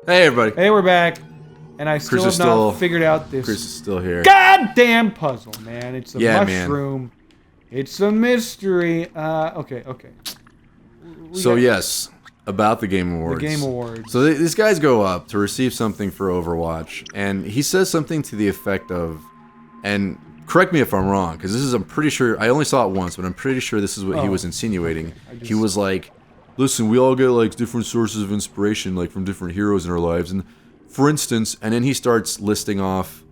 Hey, everybody. Hey, we're back. And I still have not figured out this Chris is still here. goddamn puzzle, man. It's a mushroom. Man. It's a mystery. Okay. Yes, about the Game Awards. The Game Awards. So these guys go up to receive something for Overwatch, and he says something to the effect of, and correct me if I'm wrong, because this is, I'm pretty sure, I only saw it once, but I'm pretty sure this is what he was insinuating. He was like, listen, we all get like different sources of inspiration, like from different heroes in our lives, and for instance, and then he starts listing off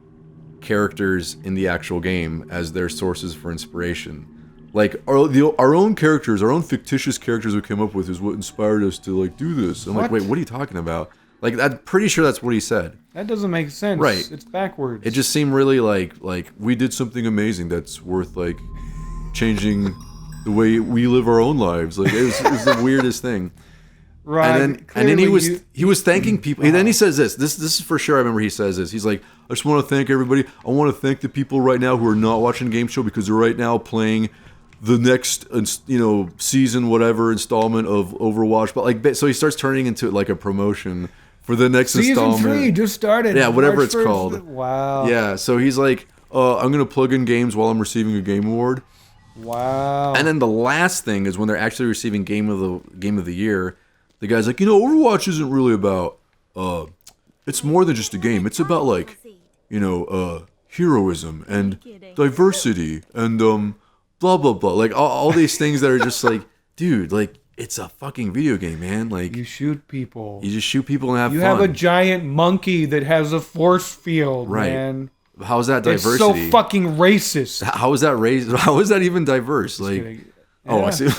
characters in the actual game as their sources for inspiration. Like, our own characters, our own fictitious characters we came up with is what inspired us to, like, do this. I'm like, wait, what are you talking about? Like, I'm pretty sure that's what he said. That doesn't make sense. Right. It's backwards. It just seemed really like we did something amazing that's worth, like, changing the way we live our own lives. Like, it was the weirdest thing. Right. And then he was thanking people. And then he says this is for sure. I remember he says this. He's like, I just want to thank everybody. I want to thank the people right now who are not watching the game show because they're right now playing the next, season, whatever installment of Overwatch. But like, so he starts turning into like a promotion for the next installment. Season 3 just started. Yeah, whatever it's called. Wow. Yeah. So he's like, I'm gonna plug in games while I'm receiving a Game Award. Wow. And then the last thing is when they're actually receiving Game of the Year. The guy's like, Overwatch isn't really about, it's more than just a game. It's about, like, heroism and diversity and, blah, blah, blah. Like, all these things that are just like, dude, like, it's a fucking video game, man. Like, you shoot people. You just shoot people and have fun. You have a giant monkey that has a force field, man. How is that diversity? It's so fucking racist. How is that How is that even diverse? Like, I see.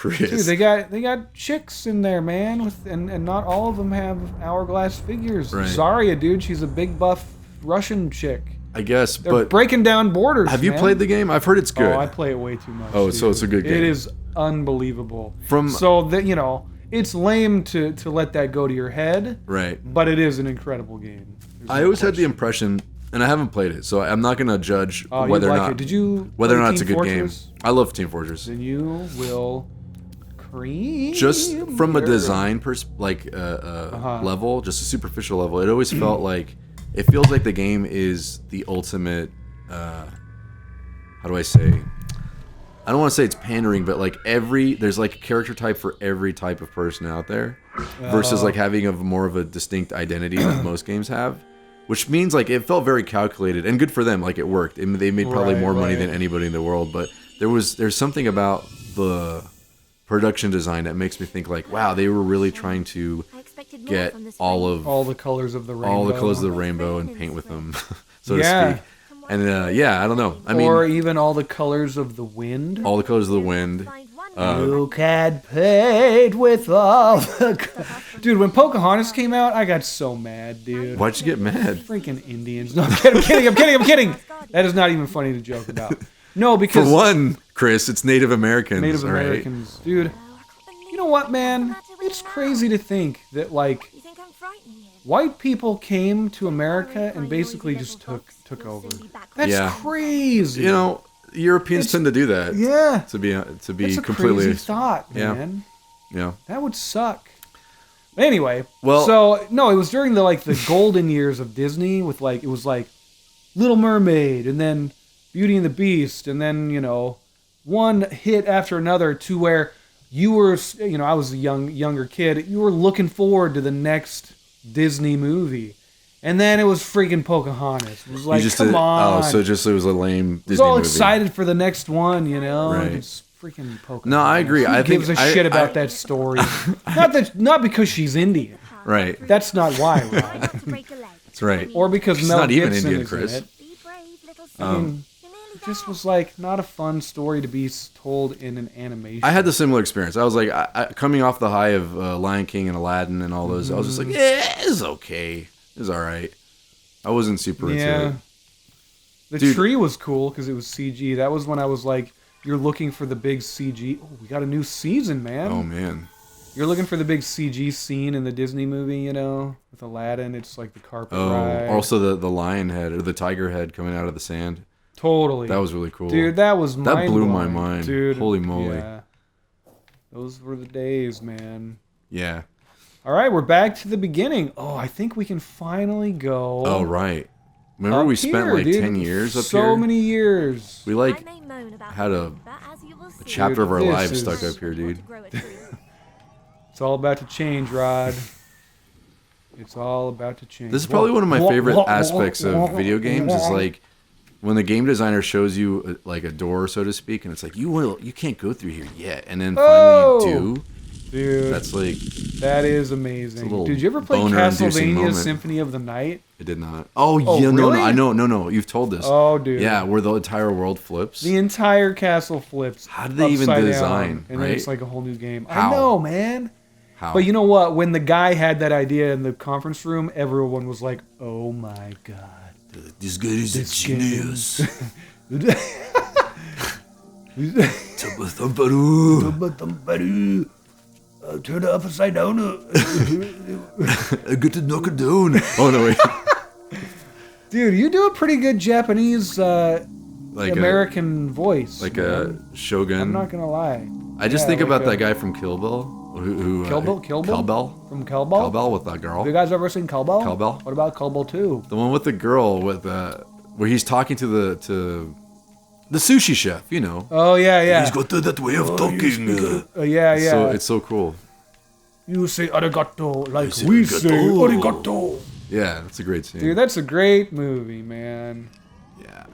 Dude, they got chicks in there, man, and not all of them have hourglass figures. Right. Zarya, dude, she's a big buff Russian chick. I guess, They're breaking down borders. Have you played the game? I've heard it's good. Oh, I play it way too much. Oh, dude. so it's a good game. It is unbelievable. So that it's lame to let that go to your head. Right. But it is an incredible game. I always had the impression, and I haven't played it, so I'm not gonna judge whether or not it's a good game. I love Team Fortress. Then you will. Just from a design level, just a superficial level, it always felt like it feels like the game is the ultimate. How do I say? I don't want to say it's pandering, but like there's like a character type for every type of person out there, versus like having more of a distinct identity that most games have, which means like it felt very calculated and good for them. Like it worked. They made probably more money than anybody in the world, but there's something about the production design that makes me think like, wow, they were really trying to get all the colors of the rainbow, and paint with them, so to speak. And I don't know. Or even all the colors of the wind. All the colors of the wind. You can paint with all the... Dude, when Pocahontas came out, I got so mad, dude. Why'd you get mad? Freaking Indians. No, I'm kidding. That is not even funny to joke about. No, because... For one, Chris, it's Native Americans. Native Americans. Right? Dude, you know what, man? It's crazy to think that, like, white people came to America and basically just took over. That's crazy. Europeans tend to do that. Yeah. To be That's a completely... crazy thought, man. Yeah. That would suck. Anyway, well, so, no, it was during the golden years of Disney with, like, it was like Little Mermaid and then Beauty and the Beast, and then, one hit after another to where you were, I was a younger kid, you were looking forward to the next Disney movie. And then it was freaking Pocahontas. It was like, come on. Oh, so just it was a lame Disney movie. I was all excited for the next one, Right. It's freaking Pocahontas. No, I agree. Who gives a shit about that story? Not because she's Indian. Right. That's not why, Rob. That's right. Or because she's Mel not Gibson even Indian, is Chris. in it. I mean, it just was like not a fun story to be told in an animation. I had the similar experience. I was like, coming off the high of Lion King and Aladdin and all those, I was just like, it's okay. It's all right. I wasn't super into it. The tree was cool because it was CG. That was when I was like, you're looking for the big CG. Oh, we got a new season, man. Oh, man. You're looking for the big CG scene in the Disney movie, with Aladdin. It's like the carpet ride. Also the lion head or the tiger head coming out of the sand. Totally. That was really cool. Dude, that was That blew my mind. Dude, holy moly. Yeah. Those were the days, man. Yeah. All right, we're back to the beginning. Oh, I think we can finally go. Oh, right. Remember we spent like 10 years up here? So many years. We like had a chapter of our lives stuck up here, dude. It's all about to change, Rod. It's all about to change. This is probably one of my favorite aspects of video games is like when the game designer shows you like a door, so to speak, and it's like you can't go through here yet, and then finally you do. Dude, that is amazing. Did you ever play Castlevania Symphony of the Night? I did not. Oh yeah, really? No. You've told this. Oh, dude. Yeah, where the entire world flips. The entire castle flips. How did they even design? And then it's like a whole new game. How? I know, man. How? But you know what? When the guy had that idea in the conference room, everyone was like, "Oh my god, this guy is a genius." Turn it upside down. I get to knock it down. Oh no, wait. Dude, you do a pretty good Japanese American voice. Like a shogun. I'm not gonna lie. I just think about that guy from Kill Bill. Kill Bill? Cowbell? From Cowbell? Cowbell with that girl. Have you guys ever seen Cowbell? Cowbell? What about Cowbell 2? The one with the girl with where he's talking to the sushi chef, you know. Oh yeah. He's got that way of talking. Yeah. So it's so cool. You say arigato like we say arigato. Yeah, that's a great scene. Dude, that's a great movie, man. Yeah.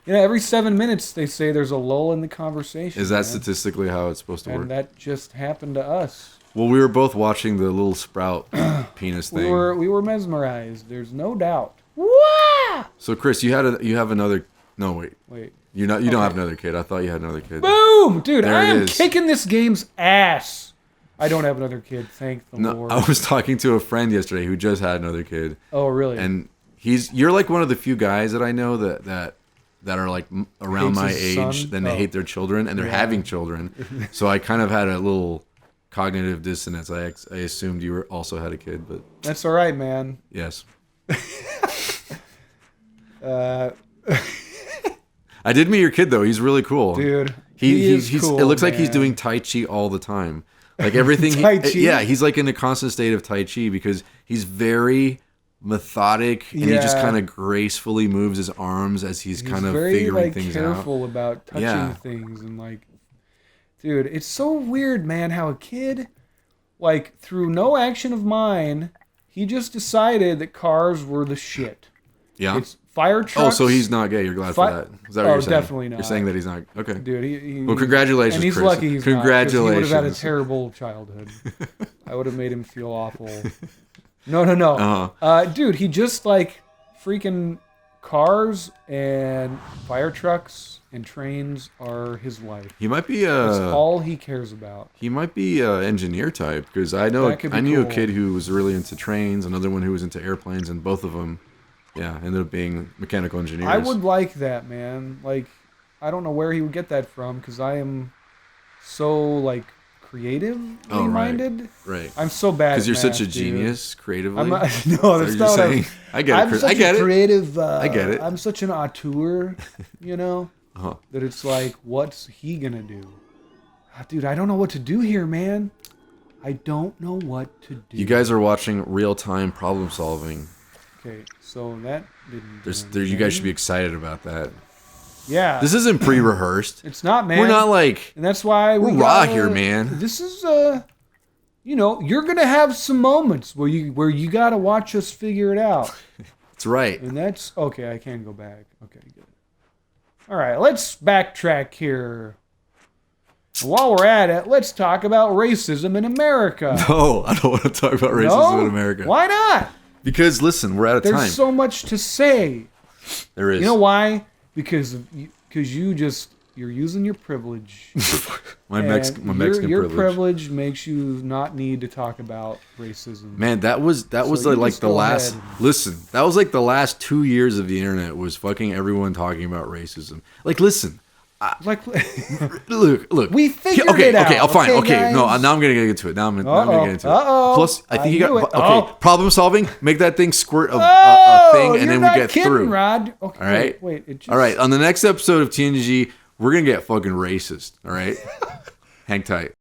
Every 7 minutes they say there's a lull in the conversation. Is that statistically how it's supposed to work? And that just happened to us. Well, we were both watching the little sprout penis thing. We were mesmerized. There's no doubt. Wah! So Chris, you have another. No, wait. You don't have another kid. I thought you had another kid. Boom, dude! I am kicking this game's ass. I don't have another kid. Thank the Lord. I was talking to a friend yesterday who just had another kid. Oh, really? And you're like one of the few guys that I know that are like around my age, then they hate their children and they're having children. So I kind of had a little cognitive dissonance. I assumed you also had a kid, but that's all right, man. Yes. I did meet your kid though. He's really cool, dude. He's cool, it looks like he's doing Tai Chi all the time. Like everything. He's like in a constant state of Tai Chi because he's very methodic and he just kind of gracefully moves his arms as he's kind of figuring things out. He's very careful about touching things and like, dude, it's so weird, man. How a kid, like through no action of mine, he just decided that cars were the shit. Yeah. It's fire trucks. Oh, so he's not gay. You're glad for that. Is that what you're saying? Definitely not. You're saying that he's not. Okay. Dude, well, congratulations, and he's Chris. lucky he's congratulations. not. He would have had a terrible childhood. I would have made him feel awful. No. Uh-huh. Dude, he just like freaking cars and fire trucks and trains are his life. He might be that's all he cares about. He might be engineer type because I knew a kid who was really into trains, another one who was into airplanes, and both of them, ended up being mechanical engineers. I would like that, man. Like, I don't know where he would get that from because I am so like creatively minded. Right. I'm so bad. Because you're such a genius creatively. No, that's not what I'm. I get it, Chris. I get it. Creative. I get it. I'm such an auteur, that it's like, what's he gonna do? Dude, I don't know what to do here, man. I don't know what to do. You guys are watching real-time problem solving. Okay, so that didn't. You guys should be excited about that. Yeah. This isn't pre-rehearsed. It's not, man. We're not like. And that's why we're raw here, man. This is you're gonna have some moments where you gotta watch us figure it out. That's right. And that's okay. I can go back. Okay, good. All right, let's backtrack here. While we're at it, let's talk about racism in America. No, I don't want to talk about racism in America. Why not? Because listen, we're out of time. There's so much to say. There is. You know why? Because you're using your privilege. my Mexican privilege. Your privilege makes you not need to talk about racism. Man, that was like the last. Listen, that was like the last 2 years of the internet was fucking everyone talking about racism. Like, listen. Look. We figured it out. Okay, fine. Okay, guys? no. Now I'm gonna get into it. Now I'm gonna get into it. Plus, I think you got problem solving. Make that thing squirt a thing, and then we get through. Rod. Okay, all right. Wait. All right. On the next episode of TNGG, we're gonna get fucking racist. All right. Hang tight.